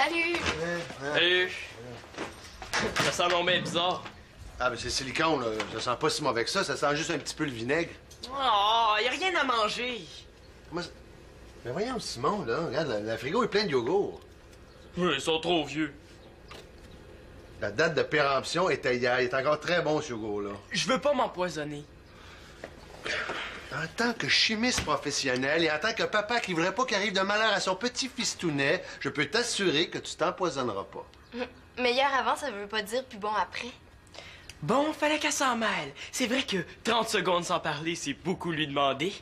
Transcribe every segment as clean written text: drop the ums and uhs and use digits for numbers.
Salut! Salut! Ça sent non bien bizarre. Ah, ben c'est silicone, là. Ça sent pas si mauvais que ça. Ça sent juste un petit peu le vinaigre. Oh, y a rien à manger. Moi, mais voyons, Simon, là. Regarde, la frigo est pleine de yogourt. Ils sont trop vieux. La date de péremption était hier. Il est encore très bon, ce yogourt-là. Je veux pas m'empoisonner. En tant que chimiste professionnel et en tant que papa qui voudrait pas qu'il arrive de malheur à son petit fistounet, je peux t'assurer que tu t'empoisonneras pas. Meilleur avant, ça veut pas dire plus bon après. Bon, fallait qu'elle s'en mêle. C'est vrai que 30 secondes sans parler, c'est beaucoup lui demander.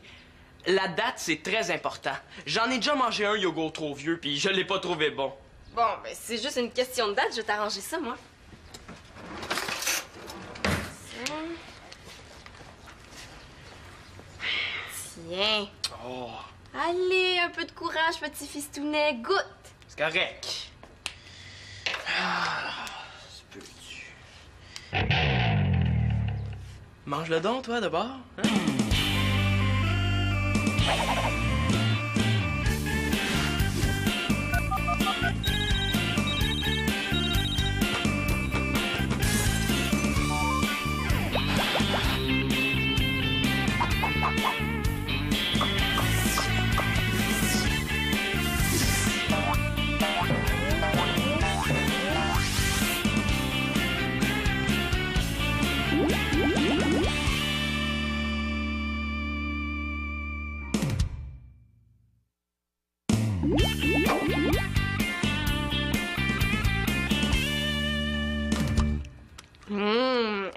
La date, c'est très important. J'en ai déjà mangé un yogourt trop vieux, puis je l'ai pas trouvé bon. Bon, ben c'est juste une question de date, je vais t'arranger ça, moi. Tiens. Oh, Allez, un peu de courage, petit fistounet, goûte! c'est correct. Ah, c'est petit. Mange-le donc, toi, d'abord. Hein?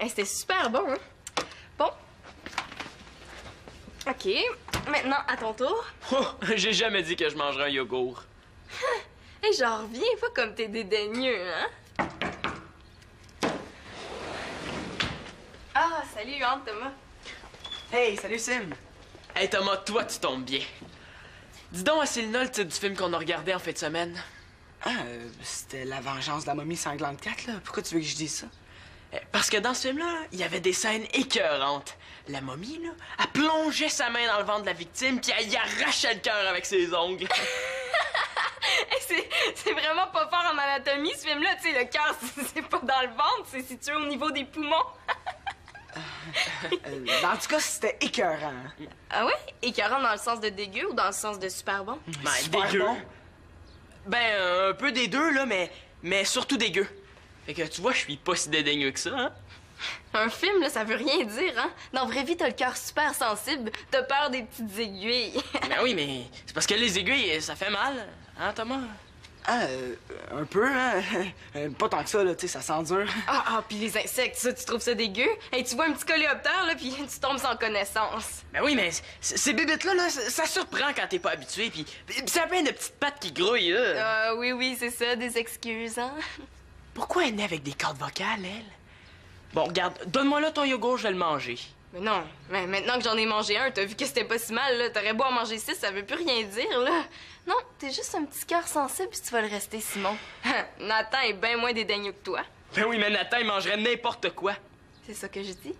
C'était super bon, hein? Bon. OK. Maintenant, à ton tour. Oh, j'ai jamais dit que je mangerais un yogourt. Hey, j'en reviens pas comme t'es dédaigneux, hein? Ah, salut, hein, Thomas. Hey, salut Sim! Hey Thomas, toi tu tombes bien. Dis donc, c'est le nom le titre du film qu'on a regardé en fin de semaine. Ah, c'était La vengeance de la momie sanglante 4, là. Pourquoi tu veux que je dise ça? Parce que dans ce film-là, il y avait des scènes écœurantes. La momie, là, elle plongeait sa main dans le ventre de la victime puis elle y arrachait le cœur avec ses ongles. C'est vraiment pas fort en anatomie, ce film-là. Tu sais, le cœur, c'est pas dans le ventre, c'est situé au niveau des poumons. En tout cas, c'était écœurant. Ah ouais? Écœurant dans le sens de dégueu ou dans le sens de super bon? Ben, Super dégueu. bon. Ben, un peu des deux, là, mais surtout dégueu. Fait que tu vois, je suis pas si dédaigneux que ça, hein? Un film, là, ça veut rien dire, hein? Dans la vraie vie, t'as le cœur super sensible, t'as peur des petites aiguilles. Ben oui, mais c'est parce que les aiguilles, ça fait mal, hein, Thomas? Ah, un peu, hein? Pas tant que ça, là, tu sais, ça sent dur. Puis les insectes, ça, tu trouves ça dégueu? Hey, tu vois un petit coléoptère, là, puis tu tombes sans connaissance. Ben oui, mais ces bébites-là, là, ça surprend quand t'es pas habitué, puis ça a plein de petites pattes qui grouillent, là. Oui, c'est ça, des excuses, hein? Pourquoi elle est née avec des cordes vocales, elle? Bon, regarde, donne-moi là ton yogourt, je vais le manger. Mais non, mais maintenant que j'en ai mangé un, t'as vu que c'était pas si mal, là. T'aurais beau en manger 6, ça veut plus rien dire, là. Non, t'es juste un petit cœur sensible, puis tu vas le rester, Simon. Nathan est bien moins dédaigneux que toi. Ben oui, mais Nathan, il mangerait n'importe quoi. C'est ça que je dis.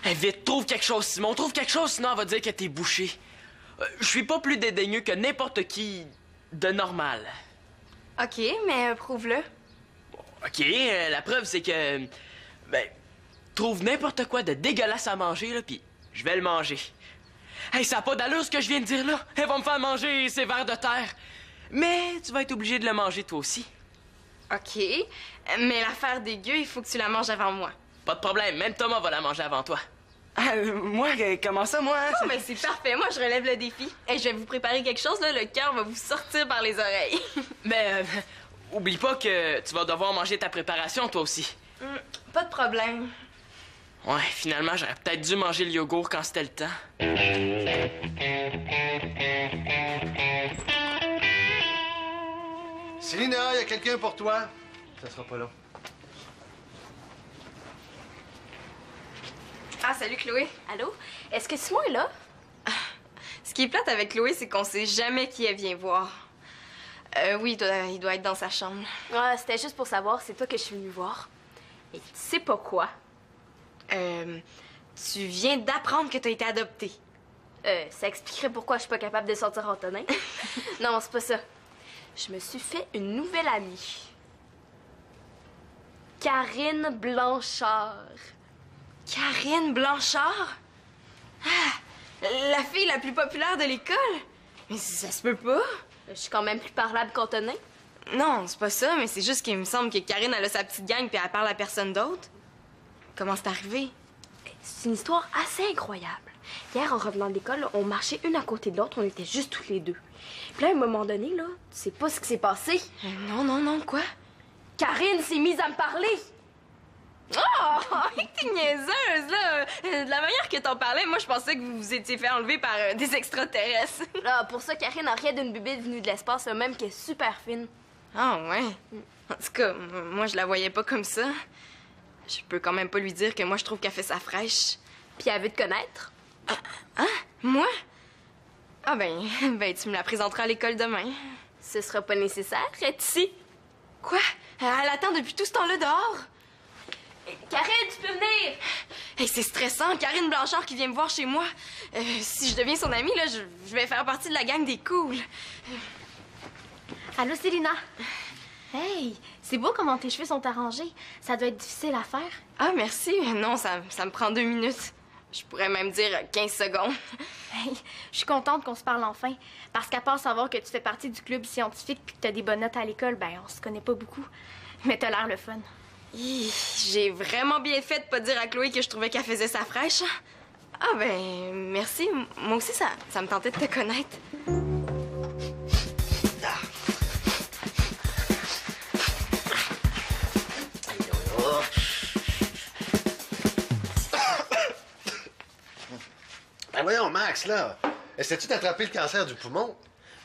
Hey, vite, trouve quelque chose, Simon, trouve quelque chose, sinon elle va dire que t'es bouché. Je suis pas plus dédaigneux que n'importe qui de normal. OK, mais prouve-le. OK, la preuve, c'est que... Ben, trouve n'importe quoi de dégueulasse à manger, là, puis je vais le manger. Hey, ça a pas d'allure, ce que je viens de dire, là. Elle va me faire manger ces vers de terre. Mais tu vas être obligé de le manger, toi aussi. OK, mais l'affaire dégueu, il faut que tu la manges avant moi. Pas de problème, même Thomas va la manger avant toi. Ah, moi, comment ça, moi? Oh, mais c'est parfait, moi, je relève le défi. Hey, je vais vous préparer quelque chose, là, le cœur va vous sortir par les oreilles. Mais oublie pas que tu vas devoir manger ta préparation, toi aussi. Pas de problème. Ouais, finalement, j'aurais peut-être dû manger le yogourt quand c'était le temps. Célina, il y a quelqu'un pour toi. Ça sera pas long. Ah, salut, Chloé. Allô? Est-ce que Simon est là? Ce qui est plate avec Chloé, c'est qu'on sait jamais qui elle vient voir. Oui, il doit être dans sa chambre. Ouais, c'était juste pour savoir, c'est toi que je suis venue voir. Et tu sais pas quoi? Tu viens d'apprendre que t'as été adoptée. Ça expliquerait pourquoi je suis pas capable de sortir en tonneau. Non, c'est pas ça. Je me suis fait une nouvelle amie. Karine Blanchard. Karine Blanchard? Ah, la fille la plus populaire de l'école? Mais ça se peut pas. Je suis quand même plus parlable qu'Antonin. Non, c'est pas ça, mais c'est juste qu'il me semble que Karine, elle a sa petite gang puis elle parle à personne d'autre. Comment c'est arrivé? C'est une histoire assez incroyable. Hier, en revenant de l'école, on marchait une à côté de l'autre, on était juste toutes les deux. Puis là, à un moment donné, là, tu sais pas ce qui s'est passé. Non, quoi? Karine s'est mise à me parler. Oh! T'es niaiseuse, là! De la manière que t'en parlais, moi, je pensais que vous vous étiez fait enlever par des extraterrestres. Là, pour ça, Karine n'a rien d'une bébête venue de l'espace, là, même qu'elle est super fine. Ah, ouais? En tout cas, moi, je la voyais pas comme ça. Je peux quand même pas lui dire que moi, je trouve qu'elle fait sa fraîche. Puis elle veut te connaître. Hein? Moi? Ah, ben, tu me la présenteras à l'école demain. Ce sera pas nécessaire, elle est ici. Quoi? Elle attend depuis tout ce temps-là dehors? Karine, tu peux venir! Hey, c'est stressant, Karine Blanchard qui vient me voir chez moi. Si je deviens son amie, là, je vais faire partie de la gang des cools. Allô, Célina? Hey, c'est beau comment tes cheveux sont arrangés. Ça doit être difficile à faire. Ah, merci. Non, ça me prend 2 minutes. Je pourrais même dire 15 secondes. Hey, je suis contente qu'on se parle enfin. Parce qu'à part savoir que tu fais partie du club scientifique puis que t'as des bonnes notes à l'école, ben on se connaît pas beaucoup. Mais t'as l'air le fun. J'ai vraiment bien fait de pas dire à Chloé que je trouvais qu'elle faisait sa fraîche. Ah, ben, merci. Moi aussi, ça me tentait de te connaître. Ben voyons, Max, là. Essaies-tu d'attraper le cancer du poumon?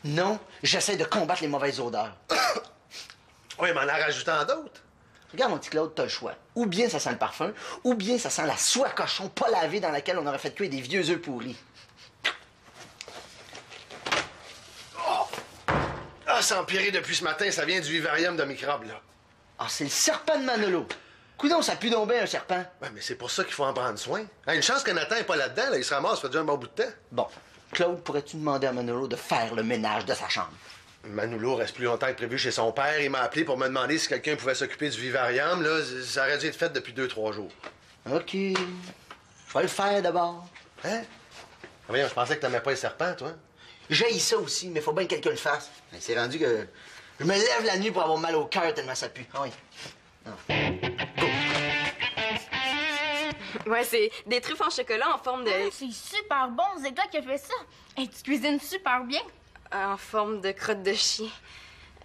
Non, j'essaie de combattre les mauvaises odeurs. Oui, mais en rajoutant d'autres. Regarde, mon petit Claude, t'as le choix. Ou bien ça sent le parfum, ou bien ça sent la soie à cochon pas lavée dans laquelle on aurait fait cuire des vieux œufs pourris. Ah, ça a empiré depuis ce matin. Ça vient du vivarium de microbes, là. Ah, c'est le serpent de Manolo. Coudon, ça pue donc bien, un serpent. Ouais, mais c'est pour ça qu'il faut en prendre soin. Hein, une chance que Nathan n'est pas là-dedans, là. Il se ramasse, ça fait déjà un bon bout de temps. Bon, Claude, pourrais-tu demander à Manolo de faire le ménage de sa chambre? Manolo reste plus longtemps que prévu chez son père. Il m'a appelé pour me demander si quelqu'un pouvait s'occuper du vivarium. Là, ça aurait dû être fait depuis 2-3 jours. OK. Je vais le faire d'abord. Hein? Ah, voyons, je pensais que t'aimais pas les serpents, toi. J'haïs ça aussi, mais faut bien que quelqu'un le fasse. C'est rendu que je me lève la nuit pour avoir mal au cœur tellement ça pue. Ah oui. Ah. Ouais, c'est des truffes en chocolat en forme de... C'est super bon, c'est toi qui as fait ça. Hey, tu cuisines super bien. En forme de crotte de chien.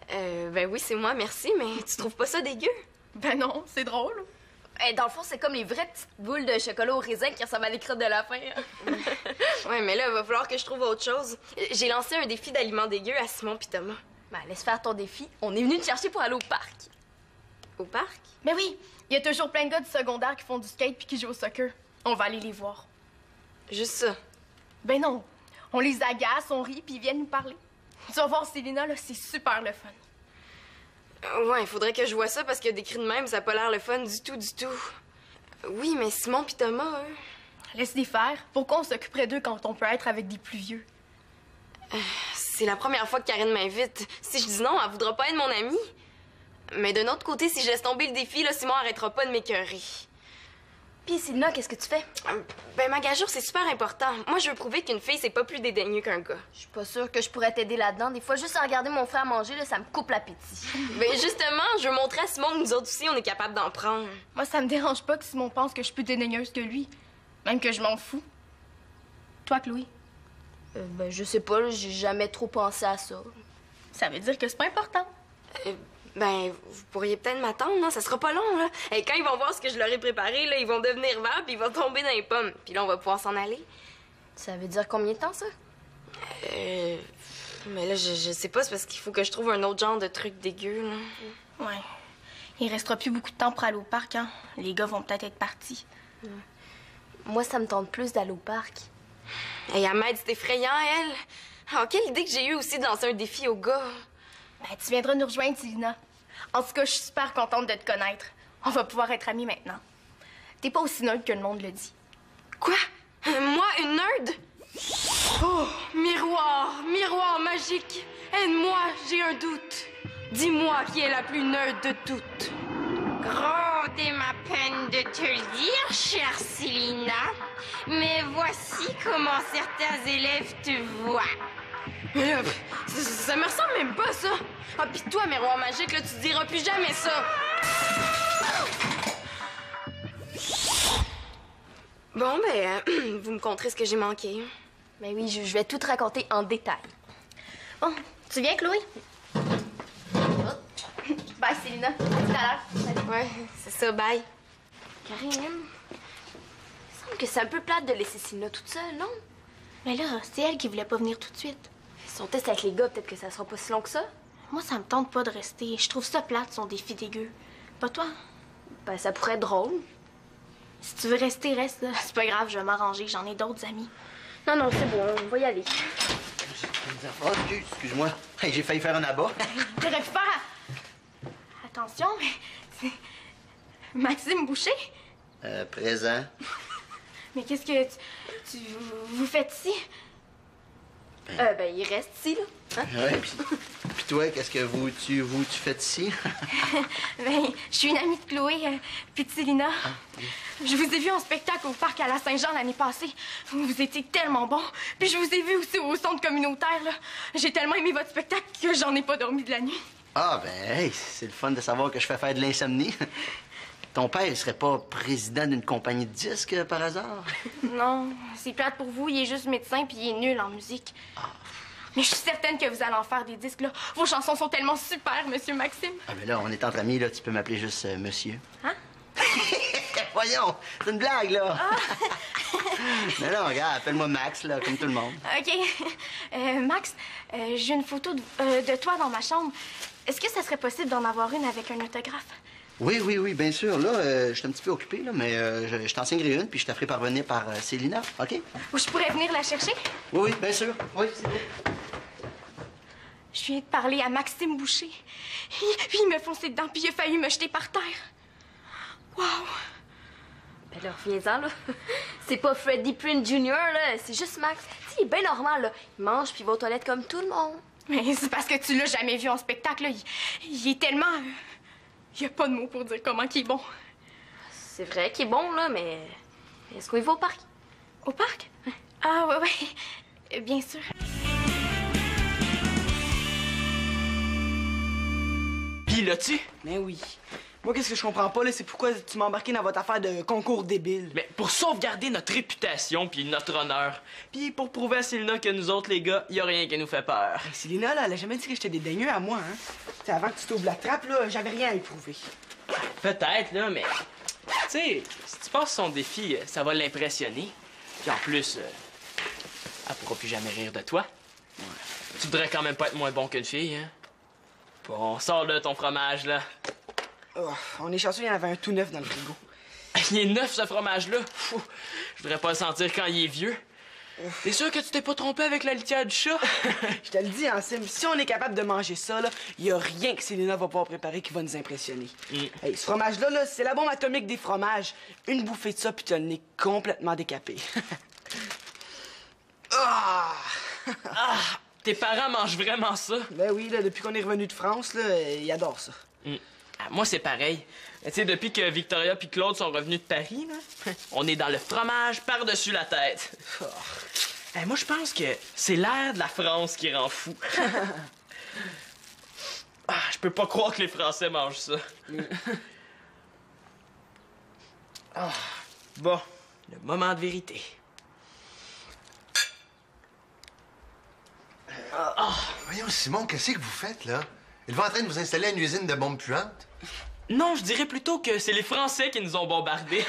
Ben oui, c'est moi, merci, mais tu trouves pas ça dégueu? Ben non, c'est drôle. Hey, dans le fond, c'est comme les vraies petites boules de chocolat au raisin qui ressemblent à les crottes de lapin. Ouais, mais là, il va falloir que je trouve autre chose. J'ai lancé un défi d'aliments dégueux à Simon pis Thomas. Ben, laisse faire ton défi. On est venu te chercher pour aller au parc. Au parc? Mais oui, il y a toujours plein de gars du secondaire qui font du skate puis qui jouent au soccer. On va aller les voir. Juste ça. Ben non, on les agace, on rit puis ils viennent nous parler. Tu vas voir, Célina, là, c'est super le fun. Ouais, il faudrait que je vois ça parce que décrit de même, ça a pas l'air le fun du tout, du tout. Oui, mais Simon pis Thomas, eux... Laisse-les faire. Pourquoi on s'occuperait d'eux quand on peut être avec des plus vieux? C'est la première fois que Karine m'invite. Si je dis non, elle voudra pas être mon amie. Mais d'un autre côté, si je laisse tomber le défi, là, Simon arrêtera pas de m'écœurer. Puis, Célina, qu'est-ce que tu fais? Ben, ma gageure, c'est super important. Moi, je veux prouver qu'une fille, c'est pas plus dédaigneux qu'un gars. Je suis pas sûre que je pourrais t'aider là-dedans. Des fois, juste à regarder mon frère manger, là, ça me coupe l'appétit. Ben, justement, je veux montrer à Simon que nous autres aussi, on est capable d'en prendre. Moi, ça me dérange pas que Simon pense que je suis plus dédaigneuse que lui. Même que je m'en fous. Toi, Chloé? Ben, je sais pas, là, j'ai jamais trop pensé à ça. Ça veut dire que c'est pas important. Ben, vous pourriez peut-être m'attendre, non? Ça sera pas long, là. Et quand ils vont voir ce que je leur ai préparé, là, ils vont devenir verts, puis ils vont tomber dans les pommes. Puis là, on va pouvoir s'en aller. Ça veut dire combien de temps, ça? Mais là, je sais pas, c'est parce qu'il faut que je trouve un autre genre de truc dégueu, là. Ouais. Il restera plus beaucoup de temps pour aller au parc, hein? Les gars vont peut-être être partis. Moi, ça me tente plus d'aller au parc. Hey, Ahmed, c'est effrayant, elle. Oh, quelle idée que j'ai eue aussi de lancer un défi aux gars. Ben, tu viendras nous rejoindre, Célina. En tout cas, je suis super contente de te connaître. On va pouvoir être amis maintenant. T'es pas aussi neutre que le monde le dit. Quoi? Moi, une nerd? Oh, miroir, miroir magique, aide-moi, j'ai un doute. Dis-moi qui est la plus neutre de toutes. Grande est ma peine de te le dire, chère Célina, mais voici comment certains élèves te voient. Mais là, ça me ressemble même pas, ça. Ah, pis toi, miroir magique, là, tu diras plus jamais ça. Bon, ben, vous me conterez ce que j'ai manqué. Ben oui, je vais tout te raconter en détail. Bon, tu viens, Chloé? Bye, Célina. À tout à l'heure. Salut. Ouais, c'est ça, bye. Karine, il me semble que c'est un peu plate de laisser Célina toute seule, non? Mais là, c'est elle qui voulait pas venir tout de suite. Son test avec les gars, peut-être que ça sera pas si long que ça. Moi, ça me tente pas de rester. Je trouve ça plate, son défi dégueu. Pas toi? Ben, ça pourrait être drôle. Si tu veux rester, reste, là. C'est pas grave, je vais m'arranger. J'en ai d'autres amis. Non, non, c'est bon, on va y aller. Oh, excuse-moi. Hey, j'ai failli faire un abat. T'aurais pu faire... Attention, mais... c'est... Maxime Boucher? Présent. Mais qu'est-ce que vous faites ici? Ben, il reste ici, là. Hein? Ouais, puis toi, qu'est-ce que tu fais ici? Ben, je suis une amie de Chloé, puis de Célina. Je vous ai vu en spectacle au parc à la Saint-Jean l'année passée. Vous étiez tellement bon. Puis je vous ai vu aussi au centre communautaire, là. J'ai tellement aimé votre spectacle que j'en ai pas dormi de la nuit. Ah, ben, hey, c'est le fun de savoir que je fais faire de l'insomnie. Ton père, il serait pas président d'une compagnie de disques, par hasard? Non, c'est plate pour vous. Il est juste médecin, puis il est nul en musique. Mais je suis certaine que vous allez en faire des disques, là. Vos chansons sont tellement super, Monsieur Maxime. Ah, ben là, on est entre amis, là. Tu peux m'appeler juste monsieur. Hein? Voyons, c'est une blague, là. Mais non, regarde, appelle-moi Max, là, comme tout le monde. OK. Max, j'ai une photo de toi dans ma chambre. Est-ce que ça serait possible d'en avoir une avec un autographe? Oui, bien sûr. Là, je suis un petit peu occupé, là, mais je t'en signerai une, puis je te ferai parvenir par Célina, OK? Ou je pourrais venir la chercher? Oui, bien sûr. Oui, c'est bon. Je viens de parler à Maxime Boucher. Il me fonçait dedans, puis il a failli me jeter par terre. Wow! Ben là, reviens-en, là. C'est pas Freddie Prinze Jr., là. C'est juste Max. Tu sais, il est bien normal, là. Il mange puis il va aux toilettes comme tout le monde. Mais c'est parce que tu l'as jamais vu en spectacle, là. Il est tellement... Il y a pas de mots pour dire comment il est bon. C'est vrai qu'il est bon, là, mais... Est-ce qu'on y va au parc? Au parc? Ah, ouais. Bien sûr. Pis là-tu? Mais oui. Moi, qu'est-ce que je comprends pas, là, c'est pourquoi tu m'as embarqué dans votre affaire de concours débile. Mais pour sauvegarder notre réputation puis notre honneur. Puis pour prouver à Célina que nous autres, les gars, y a rien qui nous fait peur. Hey, Célina, là, elle a jamais dit que j'étais dédaigneux à moi, hein. T'sais, avant que tu t'ouvres la trappe, là, j'avais rien à y prouver. Peut-être, là, mais... Tu sais, si tu passes son défi, ça va l'impressionner. Puis en plus, elle pourra plus jamais rire de toi. Ouais. Tu voudrais quand même pas être moins bon qu'une fille, hein? Bon, sors de ton fromage, là. Oh, on est chanceux, il y en avait un tout neuf dans le frigo. Il est neuf, ce fromage-là. Je voudrais pas le sentir quand il est vieux. T'es sûr que tu t'es pas trompé avec la litière du chat? Je te le dis, hein, Sim, si on est capable de manger ça, là, y a rien que Célina va pouvoir préparer qui va nous impressionner. Hey, ce fromage-là, là, c'est la bombe atomique des fromages. Une bouffée de ça, puis t'as le nez complètement décapé. Tes parents mangent vraiment ça? Ben oui, là, depuis qu'on est revenu de France, là, ils adorent ça. Moi, c'est pareil. Tu sais, depuis que Victoria puis Claude sont revenus de Paris, là, on est dans le fromage par-dessus la tête. Moi, je pense que c'est l'air de la France qui rend fou. Je peux pas croire que les Français mangent ça. Bon, le moment de vérité. Voyons, Simon, qu'est-ce que vous faites, là? Êtes-vous en train de vous installer à une usine de bombes puantes? Non, je dirais plutôt que c'est les Français qui nous ont bombardés.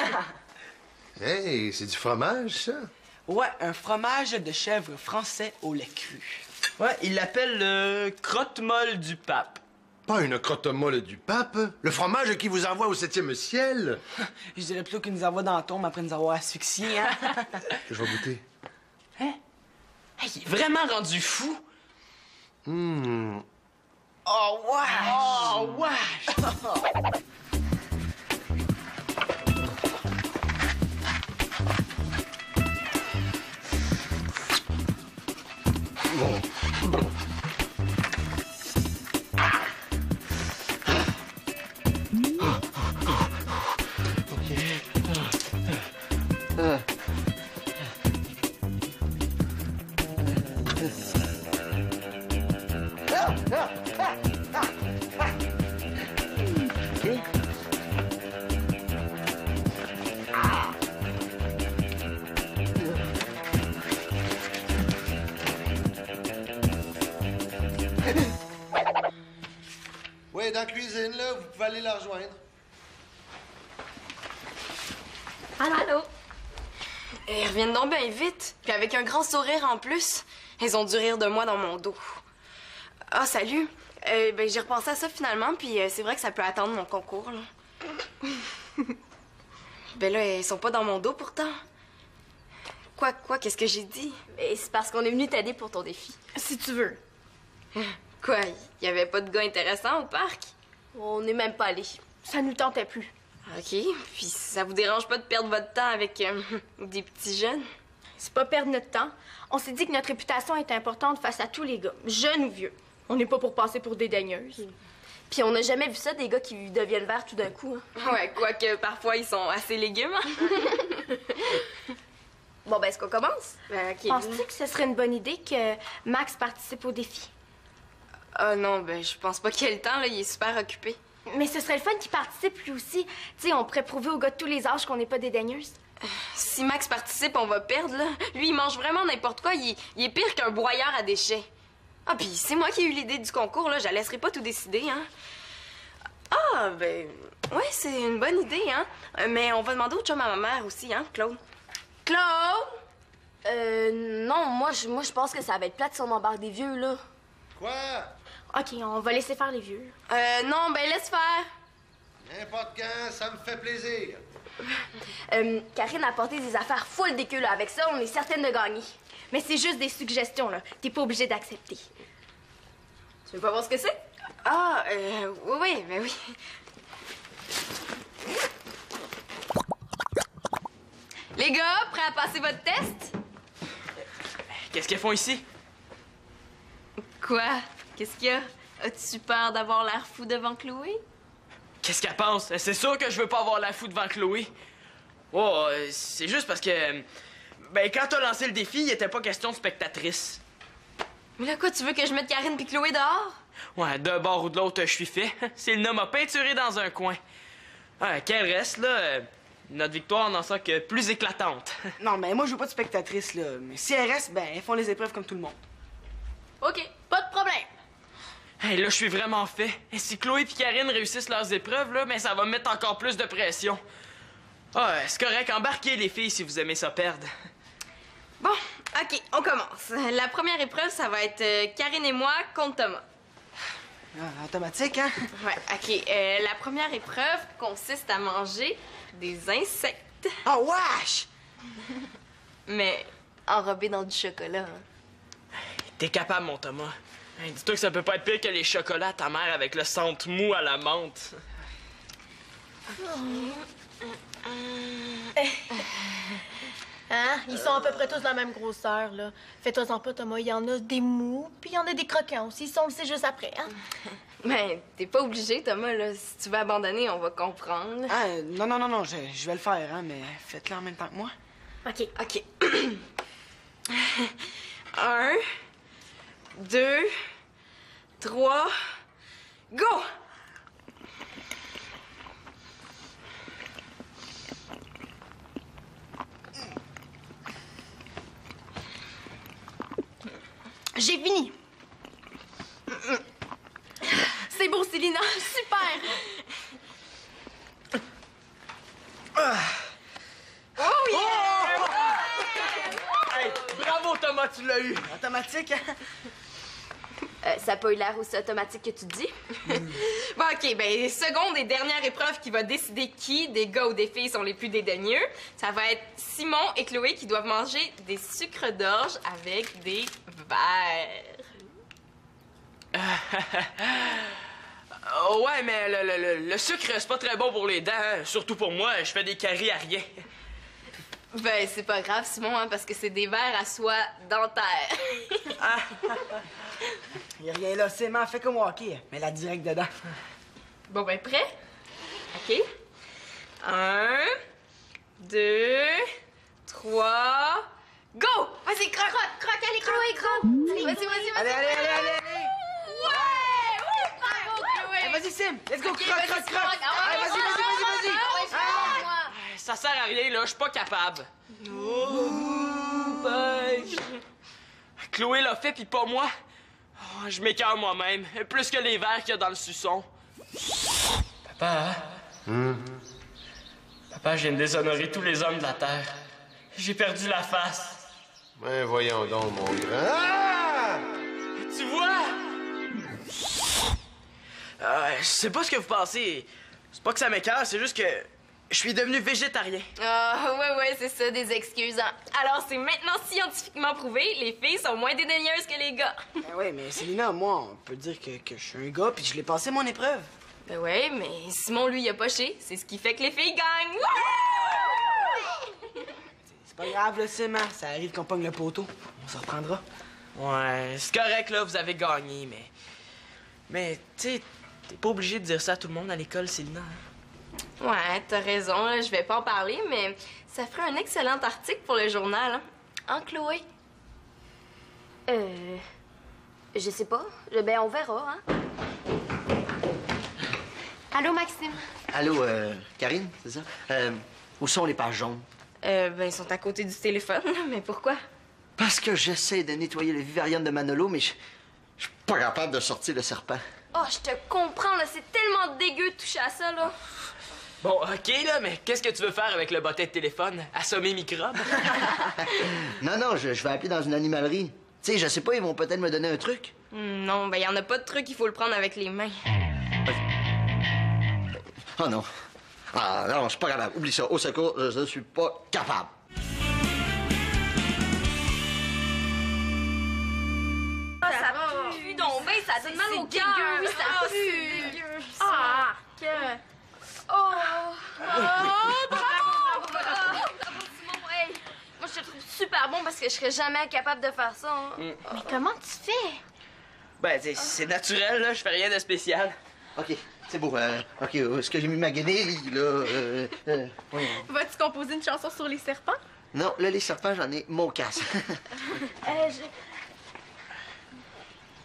Hey, c'est du fromage, ça? Ouais, un fromage de chèvre français au lait cru. Ouais, ils l'appellent le crotte-molle du pape. Pas une crotte molle du pape. Le fromage qui vous envoie au 7e ciel. Je dirais plutôt qu'il nous envoie dans la tombe après nous avoir asphyxiés, hein? Je vais goûter. Hein? Hey, il est vraiment rendu fou. Oh, ouais! Oh, ouais! Oui, dans la cuisine, là, vous pouvez aller la rejoindre. Allô? Ils reviennent donc bien vite, puis avec un grand sourire en plus. Ils ont dû rire de moi dans mon dos. Ah, salut. Ben, j'ai repensé à ça finalement, puis c'est vrai que ça peut attendre mon concours, là. Ben là, ils sont pas dans mon dos pourtant. Quoi, qu'est-ce que j'ai dit? Mais c'est parce qu'on est venu t'aider pour ton défi. Si tu veux. Quoi, y avait pas de gars intéressants au parc? On n'est même pas allé. Ça nous tentait plus. OK, puis ça vous dérange pas de perdre votre temps avec des petits jeunes? C'est pas perdre notre temps. On s'est dit que notre réputation est importante face à tous les gars, jeunes ou vieux. On n'est pas pour passer pour des daigneuses. Puis on n'a jamais vu ça, des gars qui deviennent verts tout d'un coup. Hein. Ouais, quoique parfois ils sont assez légumes. Bon, ben, est-ce qu'on commence? OK. Penses-tu que ce serait une bonne idée que Max participe au défi? Ah non, ben je pense pas qu'il ait le temps, là, il est super occupé. Mais ce serait le fun qu'il participe lui aussi. Tu sais, on pourrait prouver aux gars de tous les âges qu'on n'est pas des daigneuses. Si Max participe, on va perdre, là. Lui, il mange vraiment n'importe quoi, il est pire qu'un broyeur à déchets. Ah, puis c'est moi qui ai eu l'idée du concours, là, je la laisserai pas tout décider, hein. Ah, ben, ouais, c'est une bonne idée, hein. Mais on va demander au chum à ma mère aussi, hein, Claude. Claude! Non, moi, je pense que ça va être plate si on embarque des vieux, là. Quoi? OK, on va laisser faire les vieux. Non, ben laisse faire. N'importe quand, ça me fait plaisir. Karine a apporté des affaires full d'équeux, là. Avec ça, on est certaine de gagner. Mais c'est juste des suggestions, là. T'es pas obligé d'accepter. Tu veux pas voir ce que c'est? Ah, oui, ben oui. Les gars, prêts à passer votre test? Qu'est-ce qu'ils font ici? Quoi? Qu'est-ce qu'il y a? As-tu peur d'avoir l'air fou devant Chloé? Qu'est-ce qu'elle pense? C'est sûr que je veux pas avoir la fou devant Chloé. Oh, c'est juste parce que... Ben, quand t'as lancé le défi, il était pas question de spectatrice. Mais là, quoi, tu veux que je mette Karine puis Chloé dehors? Ouais, d'un bord ou de l'autre, je suis fait. Célina m'a peinturé dans un coin. Ouais, qu'elle reste, là, notre victoire n'en sort que plus éclatante. Non, mais moi, je veux pas de spectatrice, là. Mais si elles restent, ben, elles font les épreuves comme tout le monde. OK, pas de problème. Hey, là, je suis vraiment fait. Et si Chloé et Karine réussissent leurs épreuves, là, ben, ça va mettre encore plus de pression. Ah, c'est correct, embarquez les filles si vous aimez ça perdre. Bon, OK, on commence. La première épreuve, ça va être Karine et moi contre Thomas. Ah, automatique, hein? Ouais, OK. La première épreuve consiste à manger des insectes. Ah, wesh! Mais enrobés dans du chocolat. Hein. T'es capable, mon Thomas. Hey, dis-toi que ça peut pas être pire que les chocolats à ta mère avec le centre mou à la menthe. Hein? Ils sont à peu près tous de la même grosseur, là. Fais-toi-en pas, Thomas. Il y en a des mous, puis il y en a des croquants aussi. Ça, on le sait juste après, hein? Ben, t'es pas obligé, Thomas, là. Si tu veux abandonner, on va comprendre. Ah, non, je vais le faire, hein, mais faites-le en même temps que moi. OK. OK. 1, 2, 3, go! J'ai fini. C'est beau, Célina. Super. Oh yeah! Hey, bravo, Thomas, tu l'as eu. Automatique, hein? Ça a pas eu l'air aussi automatique que tu dis. Bon, OK, ben, seconde et dernière épreuve qui va décider qui, des gars ou des filles, sont les plus dédaigneux. Ça va être Simon et Chloé qui doivent manger des sucres d'orge avec des verres. Ouais, mais le sucre, c'est pas très bon pour les dents. Hein. Surtout pour moi, je fais des caries à rien. Ben, c'est pas grave, Simon, hein, parce que c'est des verres à soie dentaire. Il y a rien là, c'est fait comme au hockey, mais la direct dedans. Bon, ben, prêt? OK. 1, 2, 3, go! Vas-y, croque! Croque, allez, Chloé, croque. Vas-y. Allez! Ouais! Oui, bravo, Chloé! Hey, vas-y, Sim, let's go, Ok, croque! vas-y, Hey, croque. Ah, vas-y! Ça sert à rien, là, je suis pas capable. Chloé l'a fait, pis pas moi. Oh, je m'écœure moi-même, plus que les verres qu'il y a dans le suçon. Papa, Papa, je viens de déshonorer tous les hommes de la Terre. J'ai perdu la face. Ben, voyons donc, mon grand. Ah! Tu vois? Je sais pas ce que vous pensez. C'est pas que ça m'écoeure, c'est juste que je suis devenu végétarien. Ah, ouais, c'est ça, des excuses. Hein. Alors, c'est maintenant scientifiquement prouvé, les filles sont moins dédaigneuses que les gars. Ben ouais, mais Célina, moi, on peut dire que je suis un gars, puis je l'ai passé mon épreuve. Ben ouais, mais Simon, lui, il a poché. C'est ce qui fait que les filles gagnent. C'est pas grave, le Sim, hein. Ça arrive qu'on pogne le poteau. On se reprendra. Ouais, c'est correct, là, vous avez gagné, mais... Mais, tu sais, t'es pas obligé de dire ça à tout le monde à l'école, Célina. Hein? Ouais, t'as raison, là, je vais pas en parler, mais ça ferait un excellent article pour le journal, hein? Hein, Chloé? Je sais pas. Ben, on verra, hein. Allô, Maxime? Allô, Karine, c'est ça? Où sont les pages jaunes? Ben, ils sont à côté du téléphone, mais pourquoi? Parce que j'essaie de nettoyer le vivarium de Manolo, mais je suis pas capable de sortir le serpent. Oh, je te comprends, là, c'est tellement dégueu de toucher à ça, là. Bon, OK, là, mais qu'est-ce que tu veux faire avec le bottin de téléphone? Assommer microbes? Non, je vais appeler dans une animalerie. Tu sais, je sais pas, ils vont peut-être me donner un truc. Non, ben, y en a pas de truc, il faut le prendre avec les mains. Oh non. Ah non, je suis pas capable. Oublie ça. Au secours, je suis pas capable. Ça pue donc, ben, ça donne mal au cœur. Oui, ça pue. C'est dégueu. Ah, Oh! Moi, je te trouve super bon parce que je serais jamais capable de faire ça. Hein. Mais comment tu fais? Ben, c'est naturel, là, je fais rien de spécial. OK, c'est beau. OK, est-ce que j'ai mis ma guenille, là? Oui. Vas-tu composer une chanson sur les serpents? Non, là, les serpents, j'en ai mon casse.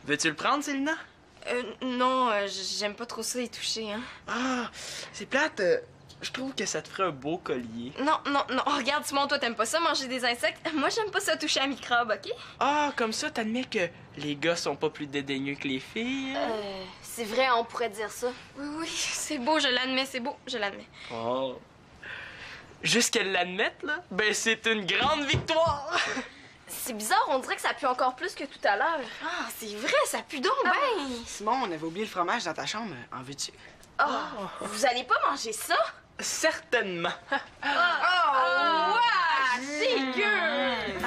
Veux-tu le prendre, Célina? Non, j'aime pas trop ça y toucher, hein. Ah, c'est plate. Je trouve que ça te ferait un beau collier. Non, regarde, Simon, toi, t'aimes pas ça, manger des insectes. Moi, j'aime pas ça toucher à microbes, OK? Ah, comme ça, t'admets que les gars sont pas plus dédaigneux que les filles? C'est vrai, on pourrait dire ça. Oui, c'est beau, je l'admets, c'est beau, je l'admets. Oh. Juste qu'elle l'admette, là, ben c'est une grande victoire! C'est bizarre, on dirait que ça pue encore plus que tout à l'heure. Ah, c'est vrai, ça pue donc, ben! Simon, on avait oublié le fromage dans ta chambre. En veux-tu? Oh, vous allez pas manger ça? Certainement. Oh, ouais, dégueu!